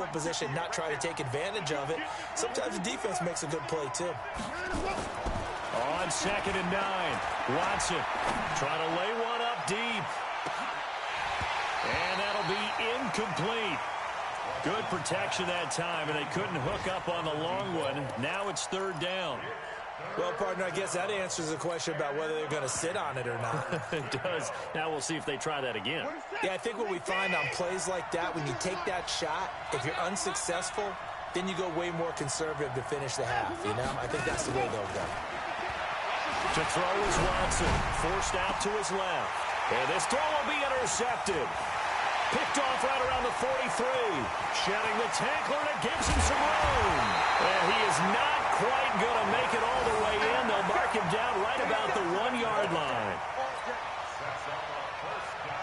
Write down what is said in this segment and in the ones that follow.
field position, not try to take advantage of it. Sometimes the defense makes a good play, too. On 2nd and 9, Watson trying to lay one up deep. And that'll be incomplete. Good protection that time, and they couldn't hook up on the long one. Now it's 3rd down. Well, partner, I guess that answers the question about whether they're going to sit on it or not. It does. Now we'll see if they try that again. Yeah, I think what we find on plays like that, when you take that shot, if you're unsuccessful, then you go way more conservative to finish the half, you know? I think that's the way they'll go. To throw is Watson, forced out to his left. And this throw will be intercepted. Picked off right around the 43. Shedding the tackler, and it gives him some room. And he is not quite going to make it all the way in. They'll mark him down right about the 1-yard line.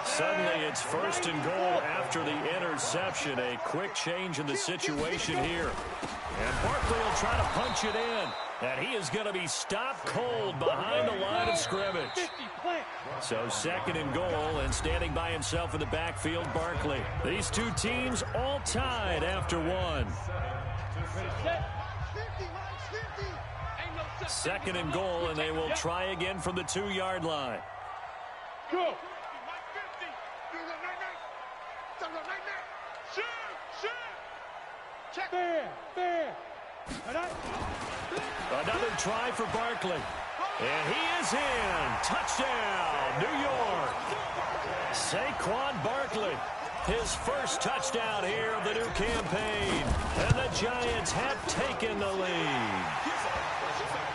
Suddenly it's 1st and goal after the interception. A quick change in the situation here. And Barkley will try to punch it in. And he is going to be stopped cold behind the line of scrimmage. So 2nd and goal, and standing by himself in the backfield, Barkley. These two teams all tied after 1. 2nd and goal, and they will try again from the 2-yard line. Go. Fair. Another try for Barkley. And he is in. Touchdown, New York. Saquon Barkley, his first touchdown here of the new campaign. And the Giants have taken the lead.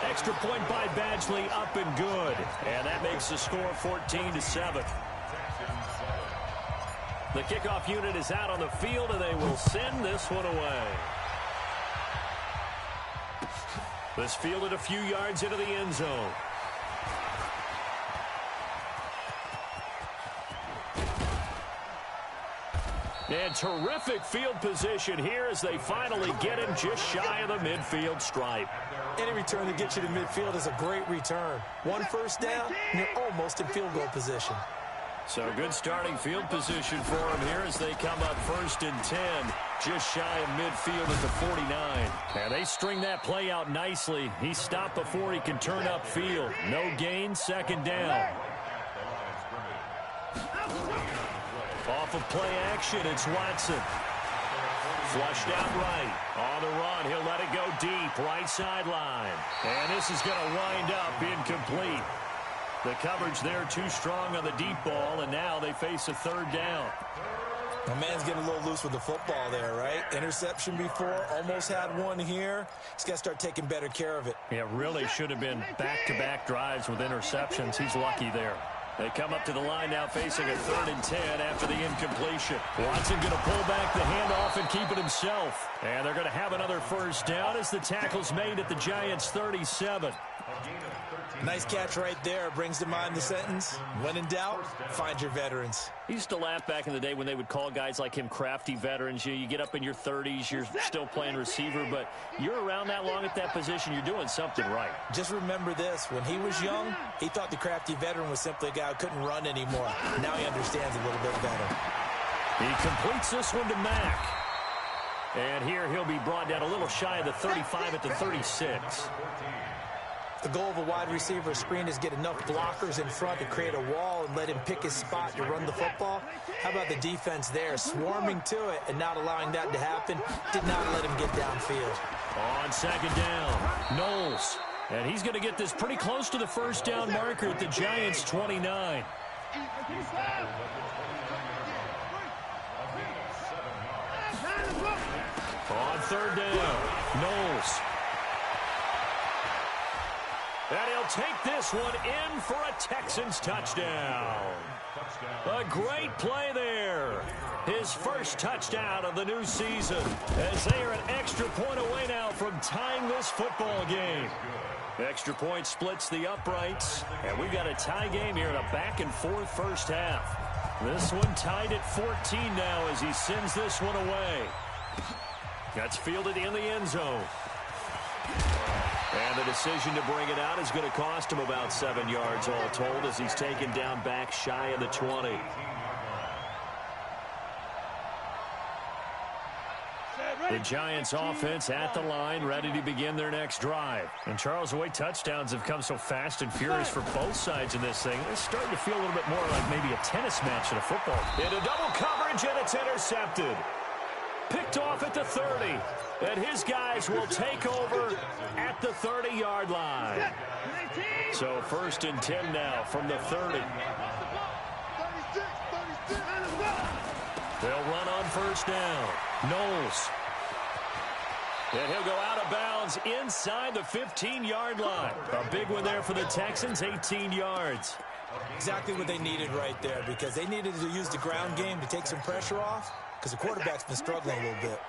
Extra point by Badgley, up and good. And that makes the score 14-7. The kickoff unit is out on the field, and they will send this one away. This fielded a few yards into the end zone. And terrific field position here as they finally get him just shy of the midfield stripe. Any return that gets you to midfield is a great return. 1 first down, and you're almost in field goal position. So good starting field position for him here as they come up 1st and 10, just shy of midfield at the 49. And they string that play out nicely. He stopped before he can turn upfield. No gain, 2nd down. Off of play action, it's Watson. Flushed out right. On the run, he'll let it go deep, right sideline. And this is going to wind up incomplete. The coverage there too strong on the deep ball, and now they face a 3rd down. My man's getting a little loose with the football there, right? Interception before, almost had one here. He's got to start taking better care of it. Yeah, really should have been back-to-back drives with interceptions. He's lucky there. They come up to the line now facing a 3rd and 10 after the incompletion. Watson going to pull back the handoff and keep it himself. And they're going to have another 1st down as the tackle's made at the Giants' 37. Nice catch right there. Brings to mind the sentence, when in doubt, find your veterans. I used to laugh back in the day when they would call guys like him crafty veterans. You get up in your 30s, you're still playing receiver, but you're around that long at that position, you're doing something right. Just remember this. When he was young, he thought the crafty veteran was simply a guy who couldn't run anymore. Now he understands a little bit better. He completes this one to Mack. And here he'll be brought down a little shy of the 35 at the 36. The goal of a wide receiver screen is get enough blockers in front to create a wall and let him pick his spot to run the football. How about the defense there, swarming to it and not allowing that to happen? Did not let him get downfield. On 2nd down, Knowles. And he's going to get this pretty close to the 1st down marker at the Giants' 29. On 3rd down, Knowles. And he'll take this one in for a Texans touchdown. A great play there. His first touchdown of the new season as they are an extra point away now from tying this football game. Extra point splits the uprights, and we've got a tie game here in a back-and-forth first half. This one tied at 14 now as he sends this one away. That's fielded in the end zone. And the decision to bring it out is going to cost him about 7 yards all told as he's taken down back shy of the 20. The Giants offense at the line, ready to begin their next drive. And Charles, the way touchdowns have come so fast and furious for both sides in this thing, it's starting to feel a little bit more like maybe a tennis match in a football. Into double coverage, and it's intercepted. Picked off at the 30. And his guys will take over at the 30-yard line. So 1st and 10 now from the 30. They'll run on 1st down. Knowles. And he'll go out of bounds inside the 15-yard line. A big one there for the Texans, 18 yards. Exactly what they needed right there, because they needed to use the ground game to take some pressure off, because the quarterback's been struggling a little bit.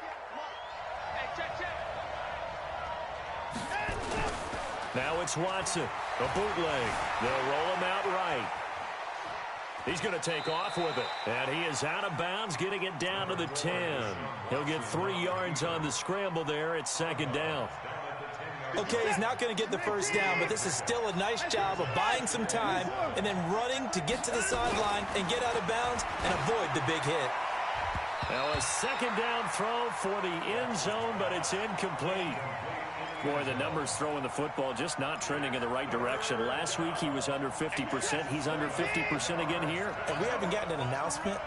Now it's Watson, a bootleg. They'll roll him out right. He's going to take off with it. And he is out of bounds, getting it down to the 10. He'll get 3 yards on the scramble there at 2nd down. Okay, he's not going to get the 1st down, but this is still a nice job of buying some time and then running to get to the sideline and get out of bounds and avoid the big hit. Now a 2nd down throw for the end zone, but it's incomplete. Boy, the numbers throwing the football just not trending in the right direction. Last week he was under 50%. He's under 50% again here. And we haven't gotten an announcement,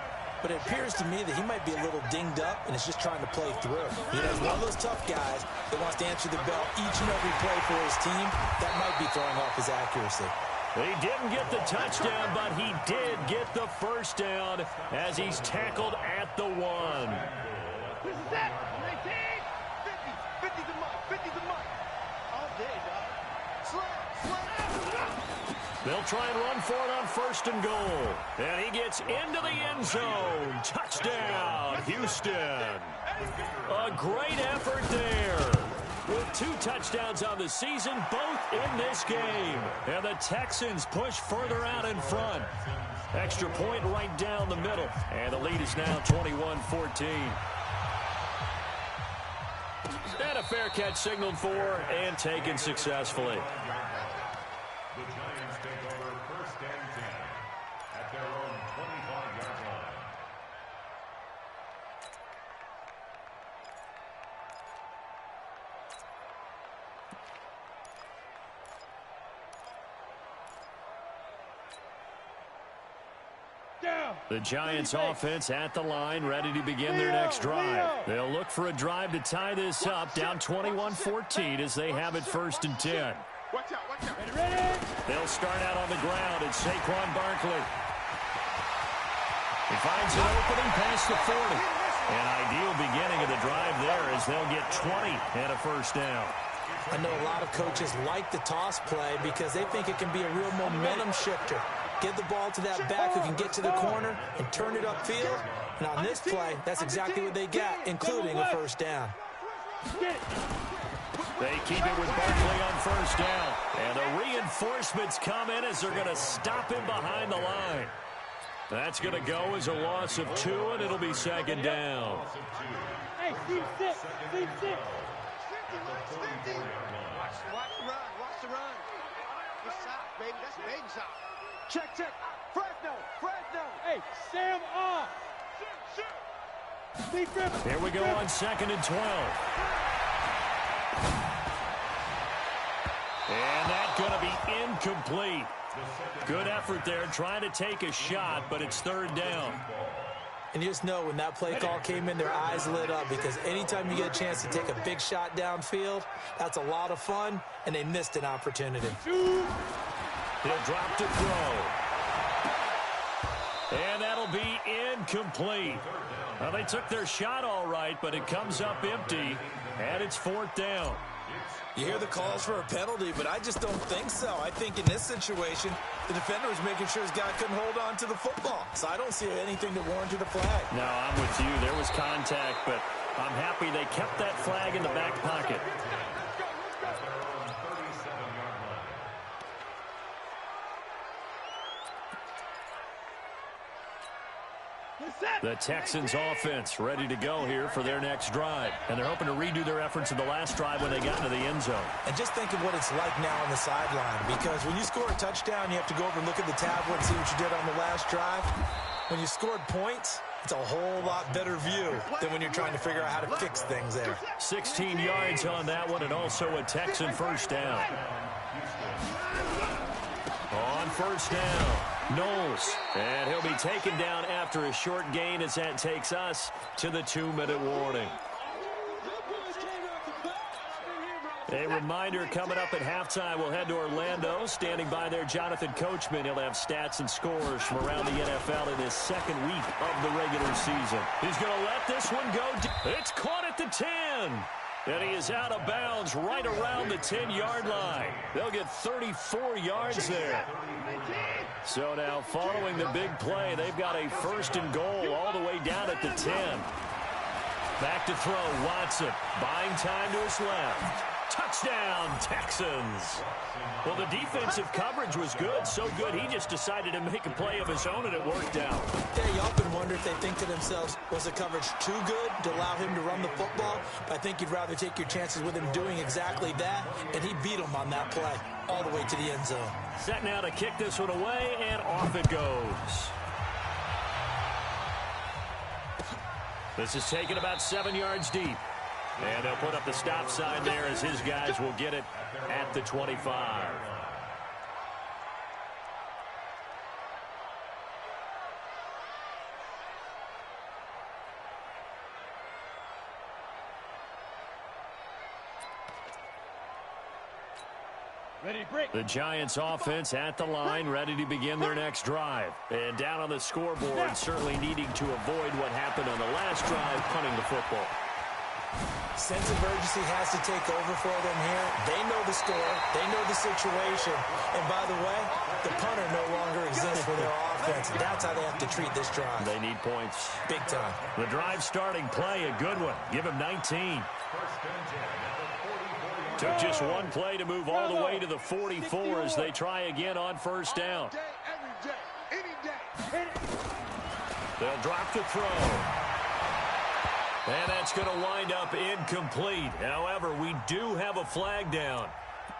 but it appears to me that he might be a little dinged up and is just trying to play through. You know, he's one of those tough guys that wants to answer the bell each and every play for his team. That might be throwing off his accuracy. He didn't get the touchdown, but he did get the 1st down as he's tackled at the 1. This is it. 19. 50. 50's a month. 50's a month. All day, dog. Slam. They'll try and run for it on 1st and goal. And he gets into the end zone. Touchdown, Houston. A great effort there. With 2 touchdowns on the season, both in this game. And the Texans push further out in front. Extra point right down the middle. And the lead is now 21-14. And a fair catch signaled for and taken successfully. The Giants take over 1st and 10 at their own 25-yard line. The Giants offense at the line, ready to begin their next drive. They'll look for a drive to tie this up, down 21-14 as they have it 1st and 10. Watch out. Ready. They'll start out on the ground. It's Saquon Barkley. He finds an opening past the 40. An ideal beginning of the drive there as they'll get 20 and a 1st down. I know a lot of coaches like the toss play because they think it can be a real momentum shifter. Give the ball to that back who can get to the corner and turn it upfield. And on this play, that's exactly what they got, including a 1st down. They keep it with Barkley on 1st down. And the reinforcements come in as they're going to stop him behind the line. That's going to go as a loss of 2, and it'll be 2nd down. Hey, Steve 6. Steve 6. Watch the run. Good shot, baby. That's a big shot. Check. Fresno. Hey, Sam off. Steve Griffin. Here we go on 2nd and 12. And that's going to be incomplete. Good effort there, trying to take a shot, but it's 3rd down. And you just know when that play call came in, their eyes lit up because anytime you get a chance to take a big shot downfield, that's a lot of fun, and they missed an opportunity. He'll drop to throw. And that'll be incomplete. Well, they took their shot all right, but it comes up empty, and it's 4th down. You hear the calls for a penalty, but I just don't think so. I think in this situation, the defender was making sure his guy couldn't hold on to the football. So I don't see anything that warranted a flag. No, I'm with you. There was contact, but I'm happy they kept that flag in the back pocket. The Texans offense ready to go here for their next drive. And they're hoping to redo their efforts in the last drive when they got into the end zone. And just think of what it's like now on the sideline. Because when you score a touchdown, you have to go over and look at the tablet and see what you did on the last drive. When you scored points, It's a whole lot better view than when you're trying to figure out how to fix things there. 16 yards on that one, and also a Texan first down. On first down, Knowles. And he'll be taken down after a short gain as that takes us to the 2-minute warning. A reminder, coming up at halftime, we'll head to Orlando. Standing by there, Jonathan Coachman. He'll have stats and scores from around the NFL in his second week of the regular season. He's going to let this one go. It's caught at the 10. And he is out of bounds right around the 10-yard line. They'll get 34 yards there. So now, following the big play, they've got a first and goal all the way down at the 10. Back to throw, Watson. Buying time to his left. Touchdown, Texans. Well, the defensive coverage was good, so good he just decided to make a play of his own, and it worked out. Yeah, you often wonder if they think to themselves, was the coverage too good to allow him to run the football? But I think you'd rather take your chances with him doing exactly that, and he beat him on that play all the way to the end zone. Set now to kick this one away, and off it goes. This is taken about 7 yards deep. And they'll put up the stop sign there as his guys will get it at the 25. Ready, break. The Giants offense at the line, ready to begin their next drive. And down on the scoreboard, certainly needing to avoid what happened on the last drive, punting the football. Sense of urgency has to take over for them here. They know the score. They know the situation. And by the way, the punter no longer exists for their offense. That's how they have to treat this drive. They need points. Big time. The drive starting play, a good one. Give him 19. Took just one play to move all the way to the 44 as they try again on first down. They'll drop the throw. And that's going to wind up incomplete. However, we do have a flag down.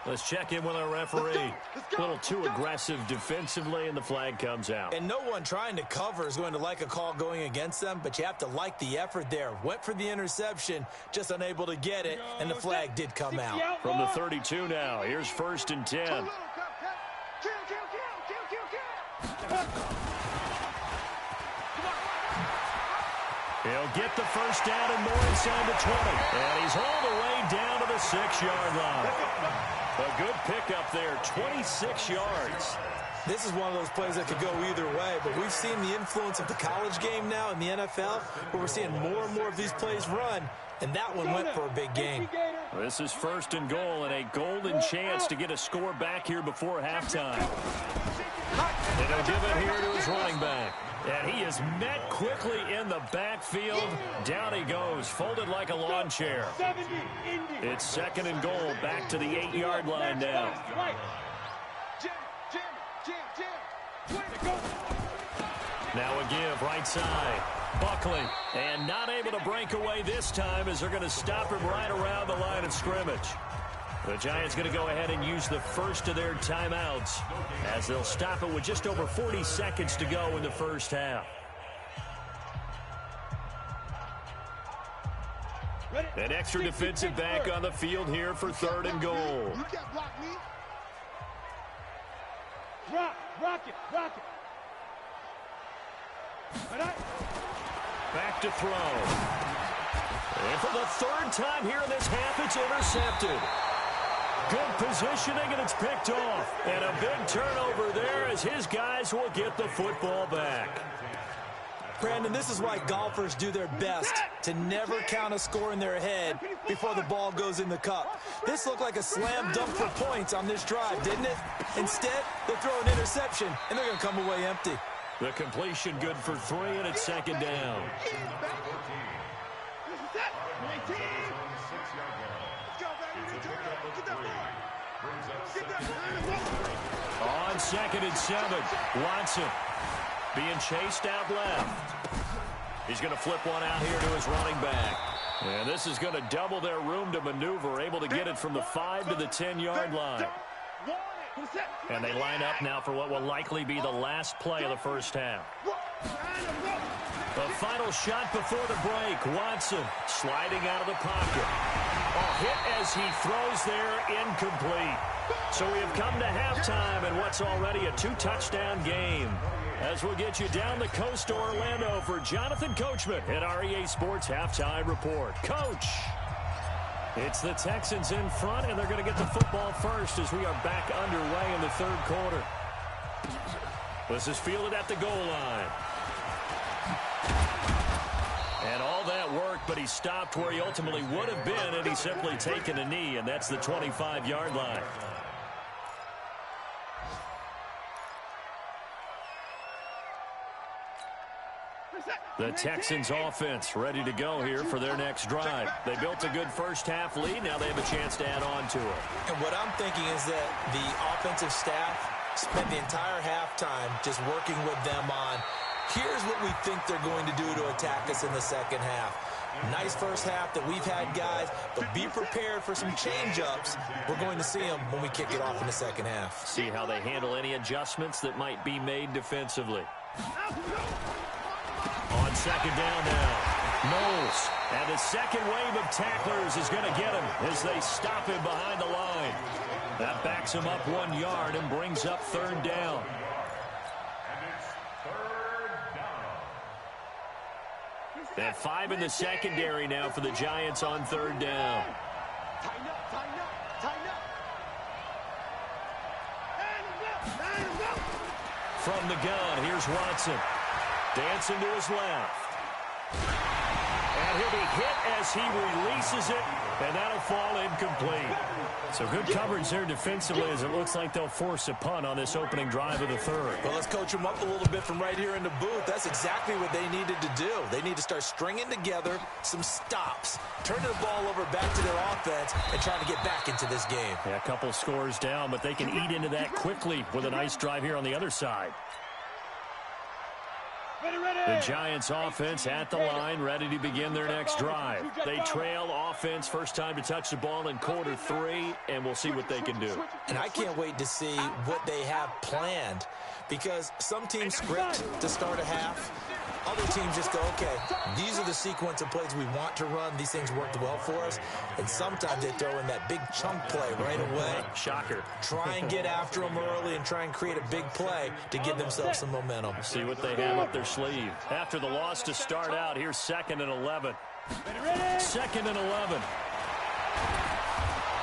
Let's check in with our referee. A little too aggressive defensively, and the flag comes out. And no one trying to cover is going to like a call going against them, but you have to like the effort there. Went for the interception, just unable to get it, and the flag did come out. From the 32 now, here's first and 10. He'll get the first down and more inside the 20. And he's all the way down to the 6-yard line. A good pickup there, 26 yards. This is one of those plays that could go either way, but we've seen the influence of the college game now in the NFL, where we're seeing more and more of these plays run, and that one went for a big gain. This is first and goal, and a golden chance to get a score back here before halftime. And he'll give it here to his running back. And he is met quickly in the backfield. Down he goes, folded like a lawn chair. It's second and goal, back to the 8-yard line now. Now a give, right side. Buckley, and not able to break away this time as they're going to stop him right around the line of scrimmage. The Giants going to go ahead and use the first of their timeouts as they'll stop it with just over 40 seconds to go in the first half. An extra defensive back on the field here for third and goal. You can't block me. Rock it. Back to throw. And for the third time here in this half, it's intercepted. Good positioning, and it's picked off. And a big turnover there as his guys will get the football back. Brandon, this is why golfers do their best to never count a score in their head before the ball goes in the cup. This looked like a slam dunk for points on this drive, didn't it? Instead, they throw an interception, and they're going to come away empty. The completion good for 3, and it's second down. On second and 7, Watson being chased out left. He's going to flip one out here to his running back. And this is going to double their room to maneuver, able to get it from the 5 to the 10-yard line. And they line up now for what will likely be the last play of the first half. The final shot before the break. Watson sliding out of the pocket. A hit as he throws there, incomplete. So we have come to halftime in what's already a 2-touchdown game. As we'll get you down the coast to Orlando for Jonathan Coachman at REA Sports Halftime Report. Coach, it's the Texans in front, and they're going to get the football first as we are back underway in the third quarter. This is fielded at the goal line. And all that worked, but he stopped where he ultimately would have been, and he's simply taken a knee, and that's the 25-yard line. The Texans offense ready to go here for their next drive. They built a good first-half lead. Now they have a chance to add on to it. And what I'm thinking is that the offensive staff spent the entire halftime just working with them on, here's what we think they're going to do to attack us in the second half. Nice first half that we've had, guys, but be prepared for some change-ups. We're going to see them when we kick it off in the second half. See how they handle any adjustments that might be made defensively. On second down now, Knowles. And the second wave of tacklers is going to get him as they stop him behind the line. That backs him up 1 yard and brings up third down. They have 5 in the secondary now for the Giants on third down. Tighten up, tighten up, tighten up. From the gun, here's Watson. Dancing to his left. And he'll be hit as he releases it, and that'll fall incomplete. So good coverage there defensively as it looks like they'll force a punt on this opening drive of the third. Well, let's coach them up a little bit from right here in the booth. That's exactly what they needed to do. They need to start stringing together some stops, turning the ball over back to their offense, and trying to get back into this game. Yeah, a couple scores down, but they can eat into that quickly with a nice drive here on the other side. The Giants offense at the line, ready to begin their next drive. They trail offense, first time to touch the ball in quarter 3, and we'll see what they can do. And I can't wait to see what they have planned, because some teams script to start a half. Other teams just go, okay, these are the sequence of plays we want to run. These things worked well for us. And sometimes they throw in that big chunk play right away. Shocker. Try and get after them early and try and create a big play to give themselves some momentum. See what they have up their sleeve. After the loss to start out, here's 2nd and 11. 2nd and 11.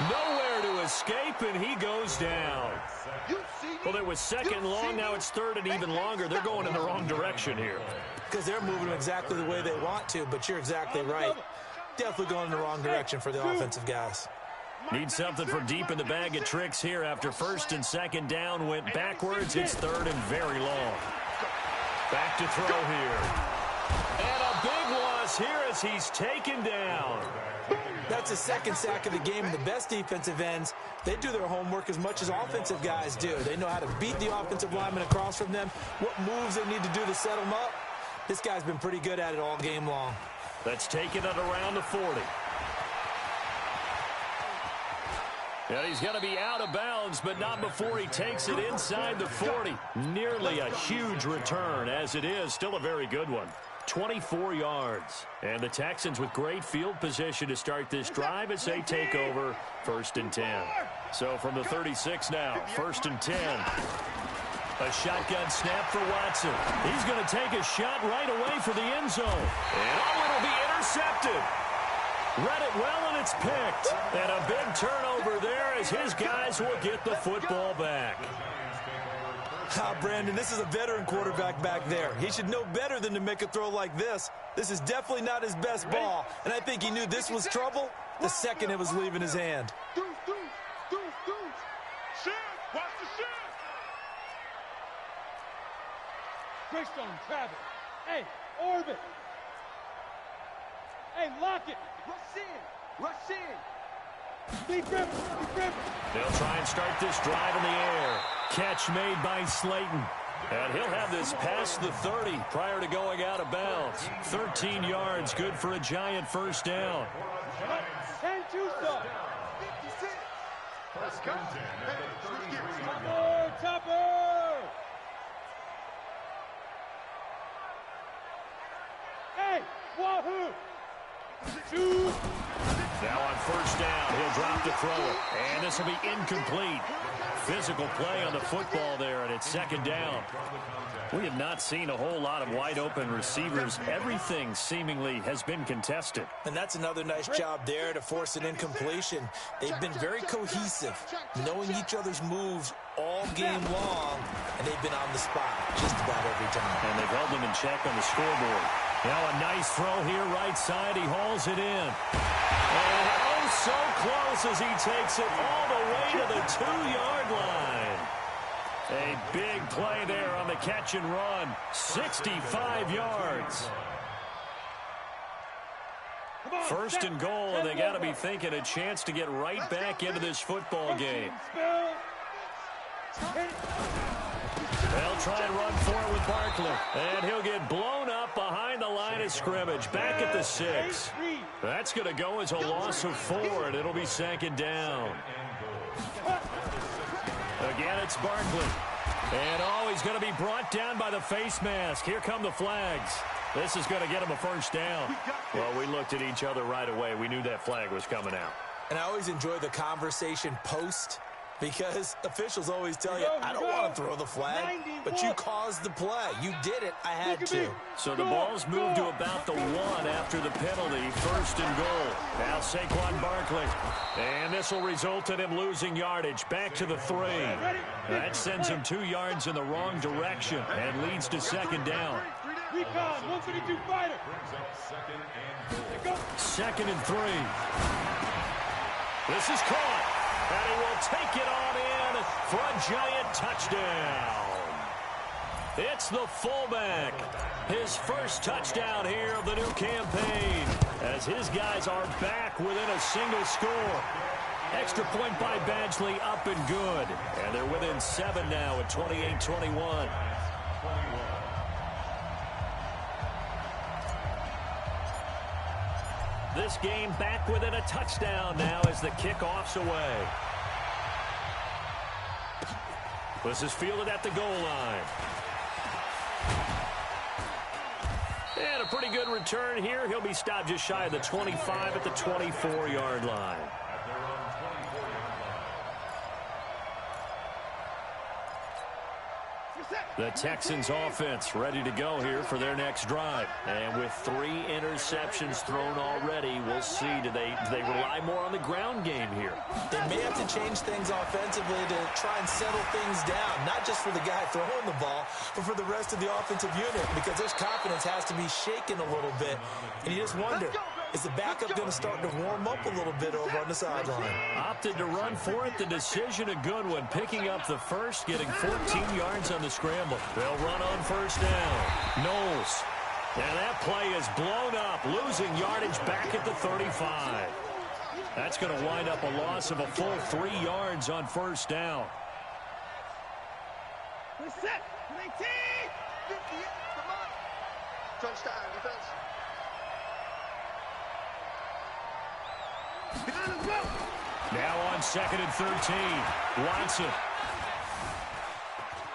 Nowhere to escape, and he goes down. Well, it was 2nd long, now it's 3rd and even longer. They're going in the wrong direction here. Because they're moving exactly the way they want to, but you're exactly right. Definitely going in the wrong direction for the offensive guys. Need something from deep in the bag of tricks here. After 1st and 2nd down went backwards, it's 3rd and very long. Back to throw here. And a big loss here as he's taken down. That's the 2nd sack of the game, and the best defensive ends, they do their homework as much as offensive guys do. They know how to beat the offensive lineman across from them, what moves they need to do to set them up. This guy's been pretty good at it all game long. That's taken it around the 40. And he's going to be out of bounds, but not before he takes it inside the 40. Nearly a huge return, as it is. Still a very good one. 24 yards. And the Texans with great field position to start this drive as they take over 1st and 10. So from the 36 now, 1st and 10. A shotgun snap for Watson. He's going to take a shot right away for the end zone. And it'll be intercepted. Read it well, and it's picked. And a big turnover there as his guys will get the football back. Brandon, this is a veteran quarterback back there. He should know better than to make a throw like this. This is definitely not his best ball, and I think he knew this was trouble the second it was leaving his hand. Deuce. Shit, watch the shit. Greystone, Travis. Hey, Orbit. Hey, lock it. Rush in. Deep river. They'll try and start this drive in the air. Catch made by Slayton. And he'll have this past the 30 prior to going out of bounds. 13 yards, good for a Giant first down. 10 Tucson. Let's go. Chopper. Wahoo! Two. Now on first down, he'll drop to throw it. And this will be incomplete. Physical play on the football there, and it's second down. We have not seen a whole lot of wide-open receivers. Everything seemingly has been contested. And that's another nice job there to force an incompletion. They've been very cohesive, knowing each other's moves all game long, and they've been on the spot just about every time. And they've held them in check on the scoreboard. Now a nice throw here, right side. He hauls it in. And oh, so close as he takes it all the way to the 2-yard line. A big play there on the catch and run. 65 yards. First and goal, and they got to be thinking a chance to get right back into this football game. They'll try and run for it with Barkley. And he'll get blown up behind the line of scrimmage. Back at the 6. That's going to go as a loss of 4, and it'll be second down. Again, it's Barkley. And oh, he's going to be brought down by the face mask. Here come the flags. This is going to get him a first down. Well, we looked at each other right away. We knew that flag was coming out. And I always enjoy the conversation post, because officials always tell you, I don't want to throw the flag, but you caused the play. You did it. I had to. So the ball's moved to about the 1 after the penalty. First and goal. Now Saquon Barkley. And this will result in him losing yardage. Back to the 3. That sends him 2 yards in the wrong direction and leads to second down. Recon, 132 fighter. Second and 3. This is caught. And he will take it on in for a giant touchdown. It's the fullback. His first touchdown here of the new campaign, as his guys are back within a single score. Extra point by Badgley, up and good. And they're within 7 now at 28-21. This game back within a touchdown now as the kickoff's away. This is fielded at the goal line. And a pretty good return here. He'll be stopped just shy of the 25 at the 24-yard line. The Texans offense ready to go here for their next drive. And with 3 interceptions thrown already, we'll see. Do they rely more on the ground game here? They may have to change things offensively to try and settle things down, not just for the guy throwing the ball, but for the rest of the offensive unit, because their confidence has to be shaken a little bit. And you just wonder, is the backup going to start to warm up a little bit over on the sideline? Opted to run for it. The decision a good one. Picking up the first, getting 14 yards on the scramble. They'll run on first down. Knowles. And that play is blown up, losing yardage back at the 35. That's going to wind up a loss of a full 3 yards on first down. Set. 19. 58. Come on. Touchdown defense. Now on second and 13. Watson.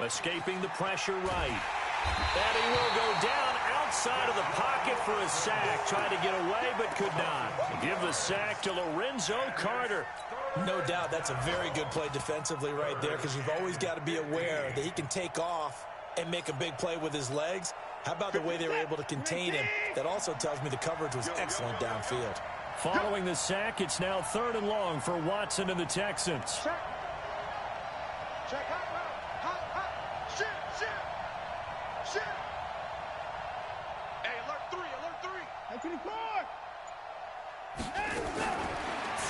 Escaping the pressure right. And he will go down outside of the pocket for a sack. Tried to get away, but could not. Give the sack to Lorenzo Carter. No doubt that's a very good play defensively right there, because you've always got to be aware that he can take off and make a big play with his legs. How about the way they were able to contain him? That also tells me the coverage was excellent downfield. Following the sack, it's now 3rd and long for Watson and the Texans. Check. Check. Hot. Shit. Hey, alert 3. 24.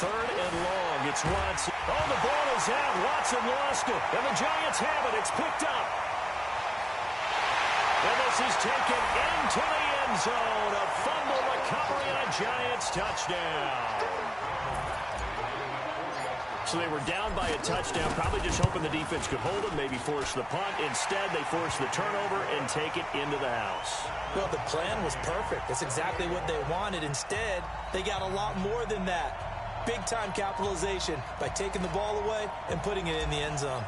3rd and long. It's Watson. Oh, the ball is out. Watson lost it. And the Giants have it. It's picked up. And this is taken into the end zone. A fumble recovery and a Giants touchdown. So they were down by a touchdown, probably just hoping the defense could hold them, maybe force the punt. Instead, they force the turnover and take it into the house. Well, the plan was perfect. That's exactly what they wanted. Instead, they got a lot more than that. Big-time capitalization by taking the ball away and putting it in the end zone.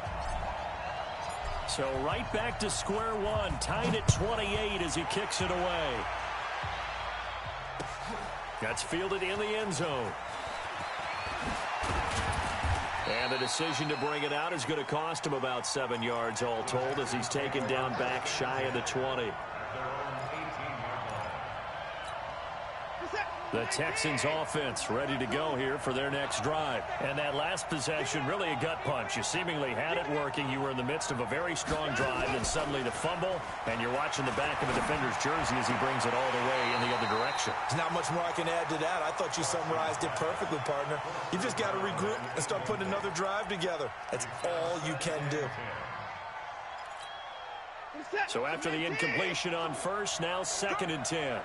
So right back to square one, tied at 28 as he kicks it away. That's fielded in the end zone. And the decision to bring it out is going to cost him about 7 yards all told as he's taken down back shy of the 20. The Texans offense ready to go here for their next drive. And that last possession, really a gut punch. You seemingly had it working. You were in the midst of a very strong drive, and suddenly the fumble, and you're watching the back of a defender's jersey as he brings it all the way in the other direction. There's not much more I can add to that. I thought you summarized it perfectly, partner. You just got to regroup and start putting another drive together. That's all you can do. So after the incompletion on first, now 2nd and 10.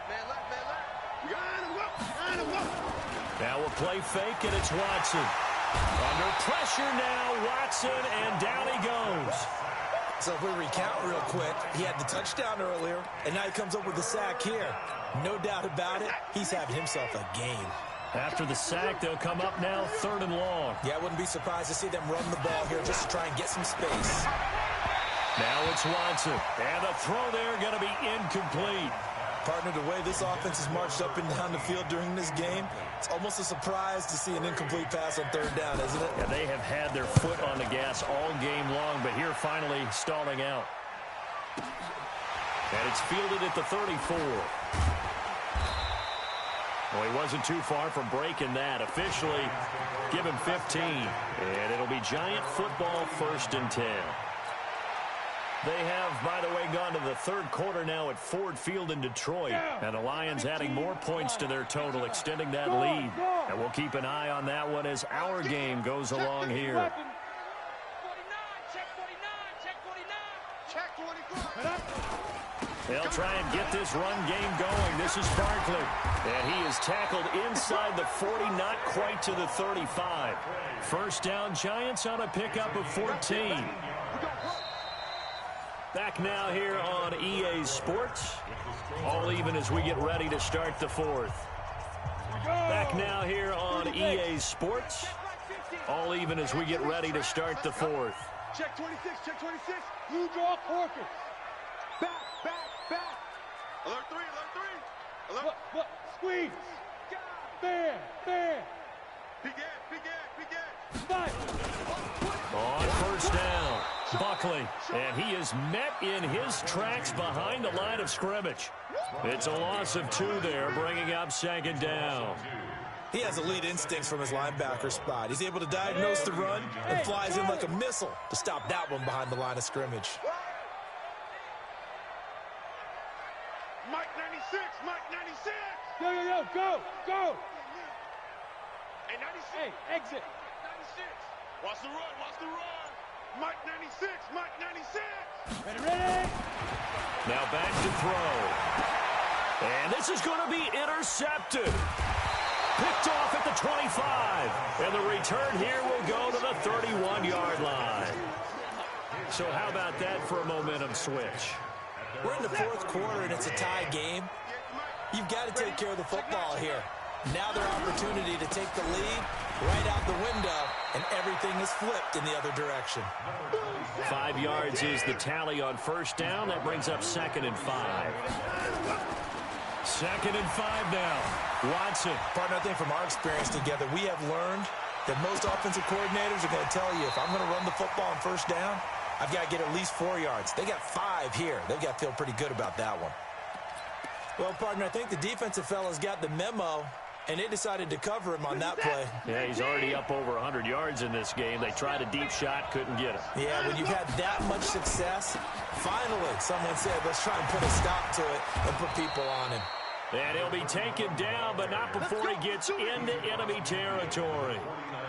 Now a play fake, and it's Watson. Under pressure now, Watson, and down he goes. So if we recount real quick, he had the touchdown earlier, and now he comes up with the sack here. No doubt about it, he's having himself a game. After the sack, they'll come up now 3rd and long. Yeah, I wouldn't be surprised to see them run the ball here just to try and get some space. Now it's Watson, and the throw there going to be incomplete. Partner, the way this offense has marched up and down the field during this game, it's almost a surprise to see an incomplete pass on 3rd down, isn't it? Yeah, they have had their foot on the gas all game long, but here finally stalling out. And it's fielded at the 34. Well, he wasn't too far from breaking that. Officially, give him 15. And it'll be Giant football 1st and 10. They have, by the way, gone to the 3rd quarter now at Ford Field in Detroit. And the Lions adding more points to their total, extending that lead. And we'll keep an eye on that one as our game goes along here. They'll try and get this run game going. This is Barkley. And he is tackled inside the 40, not quite to the 35. 1st down, Giants on a pickup of 14. Back now here on EA Sports. All even as we get ready to start the 4th. Back now here on EA Sports. All even as we get ready to start the 4th. Check 26, check 26. Blue draw Corkers. Back, back, back. Alert 3, alert 3. Alert. Look, squeeze. There, there. Begin. On 1st down, Buckley, and he is met in his tracks behind the line of scrimmage. It's a loss of 2 there, bringing up 2nd down. He has elite instincts from his linebacker spot. He's able to diagnose the run and flies in like a missile to stop that one behind the line of scrimmage. Mike 96, Mike 96. Yo, go. Hey, 96. Hey, exit. 96. Watch the run. Mike 96, Mike 96. Ready. Now back to throw. And this is going to be intercepted. Picked off at the 25. And the return here will go to the 31-yard line. So how about that for a momentum switch? We're in the 4th quarter, and it's a tie game. You've got to take care of the football here. Now their opportunity to take the lead right out the window, and everything is flipped in the other direction. 5 yards is the tally on 1st down. That brings up 2nd and 5. 2nd and 5 now. Watson. Partner, I think from our experience together, we have learned that most offensive coordinators are going to tell you, if I'm going to run the football on 1st down, I've got to get at least 4 yards. They got 5 here. They've got to feel pretty good about that one. Well, partner, I think the defensive fellas got the memo, and they decided to cover him on that play. Yeah, he's already up over 100 yards in this game. They tried a deep shot, couldn't get him. Yeah, when you've had that much success, finally someone said, let's try and put a stop to it and put people on him. And he'll be taken down, but not before he gets into enemy territory.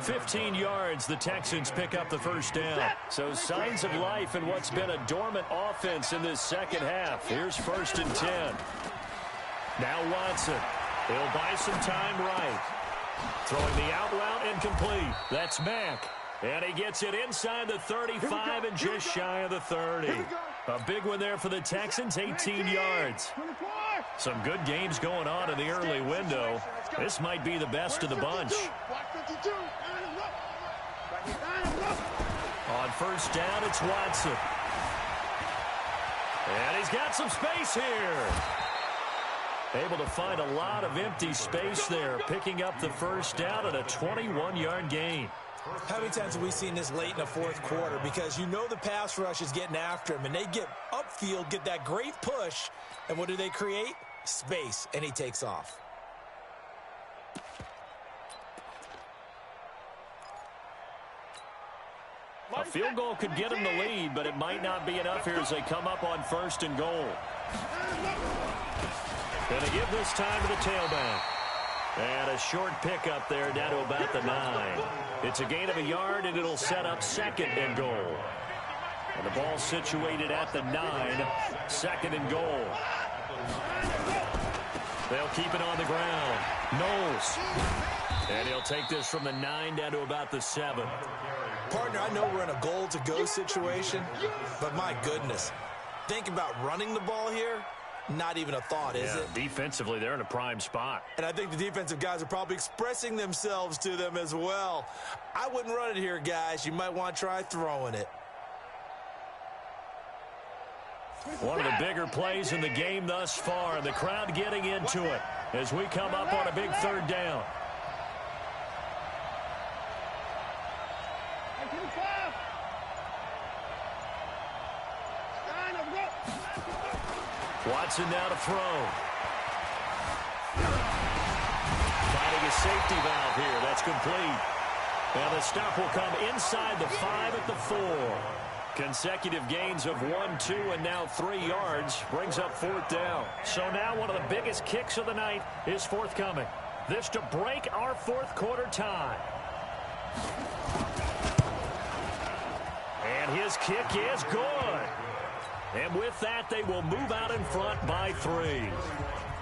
15 yards, the Texans pick up the 1st down. So signs of life in what's been a dormant offense in this 2nd half. Here's 1st and 10. Now Watson. He'll buy some time right. Throwing the out route incomplete. That's Mack. And he gets it inside the 35 and just shy of the 30. A big one there for the Texans, 18 yards. Some good games going on in the early window. This might be the best of the bunch. On 1st down, it's Watson. And he's got some space here. Able to find a lot of empty space there, picking up the first down at a 21-yard gain. How many times have we seen this late in the fourth quarter? Because you know the pass rush is getting after him, and they get upfield, get that great push, and what do they create? Space, and he takes off. A field goal could get him the lead, but it might not be enough here as they come up on 1st and goal. Going to give this time to the tailback. And a short pickup there down to about the 9. It's a gain of a yard, and it'll set up 2nd and goal. And the ball situated at the 9, 2nd and goal. They'll keep it on the ground. Knowles. And he'll take this from the 9 down to about the 7. Partner, I know we're in a goal-to-go situation, but my goodness. Think about running the ball here. Not even a thought, is it? Defensively, they're in a prime spot. And I think the defensive guys are probably expressing themselves to them as well. I wouldn't run it here, guys. You might want to try throwing it. One of the bigger plays in the game thus far, and the crowd getting into it as we come up on a big 3rd down. Watson now to throw. Finding a safety valve here. That's complete. And the stop will come inside the 5 at the 4. Consecutive gains of 1, 2, and now 3 yards brings up 4th down. So now one of the biggest kicks of the night is forthcoming. This to break our 4th quarter tie. And his kick is good. And with that, they will move out in front by 3.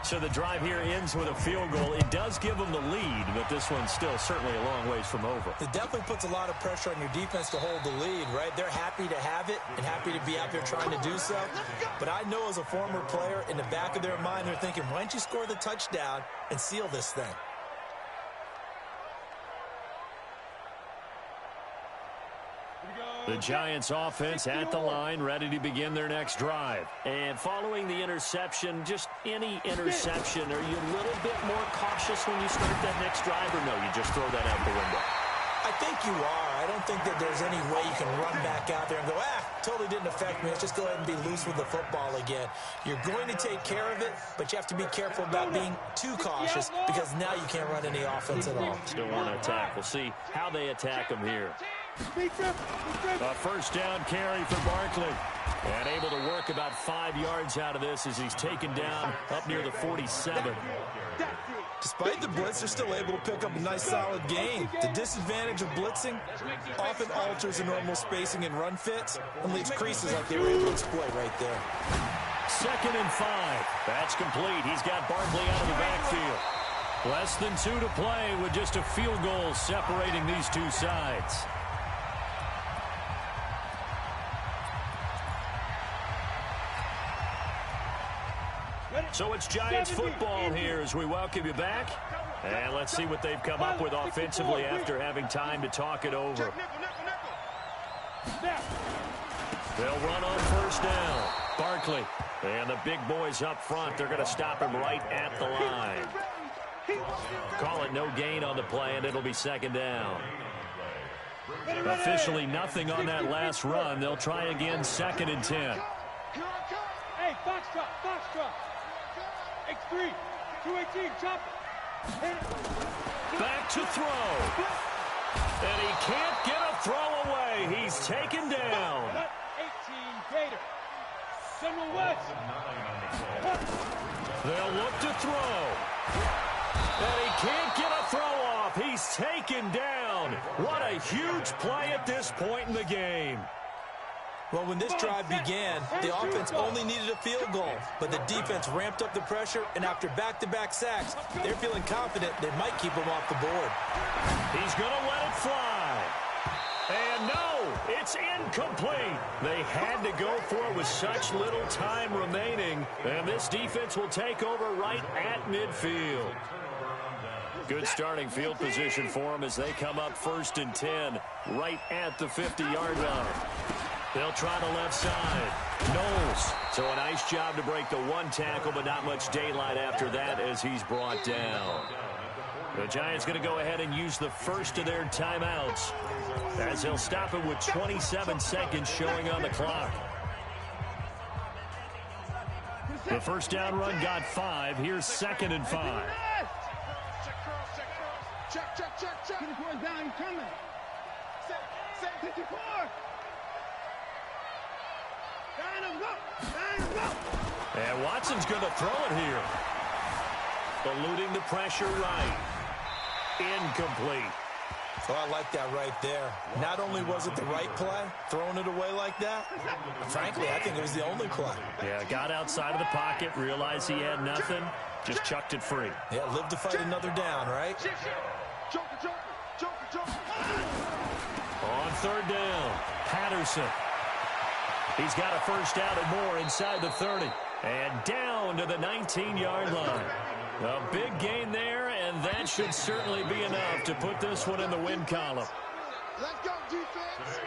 So the drive here ends with a field goal. It does give them the lead, but this one's still certainly a long ways from over. It definitely puts a lot of pressure on your defense to hold the lead, right? They're happy to have it and happy to be out there trying to do so. But I know as a former player, in the back of their mind, they're thinking, why don't you score the touchdown and seal this thing? The Giants offense at the line, ready to begin their next drive. And following the interception, just any interception, are you a little bit more cautious when you start that next drive, or no, you just throw that out the window? I think you are. I don't think that there's any way you can run back out there and go, totally didn't affect me. Let's just go ahead and be loose with the football again. You're going to take care of it, but you have to be careful about being too cautious because now you can't run any offense at all. Still want to attack. We'll see how they attack them here. A 1st down carry for Barkley. And able to work about 5 yards out of this as he's taken down up near the 47. Despite the blitz, they're still able to pick up a nice solid gain. The disadvantage of blitzing often alters the normal spacing and run fits and leaves creases like they were able to exploit right there. 2nd and 5. That's complete. He's got Barkley out of the backfield. Less than 2 to play with just a field goal separating these two sides. So it's Giants football here as we welcome you back. And let's see what they've come up with offensively after having time to talk it over. They'll run on 1st down. Barkley. And the big boys up front, they're going to stop him right at the line. Call it no gain on the play, and it'll be 2nd down. Officially nothing on that last run. They'll try again 2nd and 10. Hey, foxtrot. X3, 218, chop it. Back to throw. And he can't get a throw away. He's taken down. 18, Gator. General West. They'll look to throw. And he can't get a throw off. He's taken down. What a huge play at this point in the game. Well, when this drive began, the offense only needed a field goal, but the defense ramped up the pressure, and after back-to-back sacks, they're feeling confident they might keep him off the board. He's going to let it fly. And no, it's incomplete. They had to go for it with such little time remaining, and this defense will take over right at midfield. Good starting field position for them as they come up 1st and 10 right at the 50-yard line. They'll try the left side. Knowles. So a nice job to break the one tackle, but not much daylight after that as he's brought down. The Giants going to go ahead and use the first of their timeouts as he'll stop it with 27 seconds showing on the clock. The first down run got 5. Here's 2nd and 5. Check. 54 is down. He's coming. 54. Go. And Watson's going to throw it here. Eluding the pressure right. Incomplete. Oh, I like that right there. Not only was it the right play, throwing it away like that, frankly, I think it was the only play. Yeah, got outside of the pocket, realized he had nothing, just chucked it free. Yeah, live to fight another down, right? Joker. On 3rd down, Patterson. He's got a first down and more inside the 30. And down to the 19-yard line. A big gain there, and that should certainly be enough to put this one in the win column. Let's go, defense.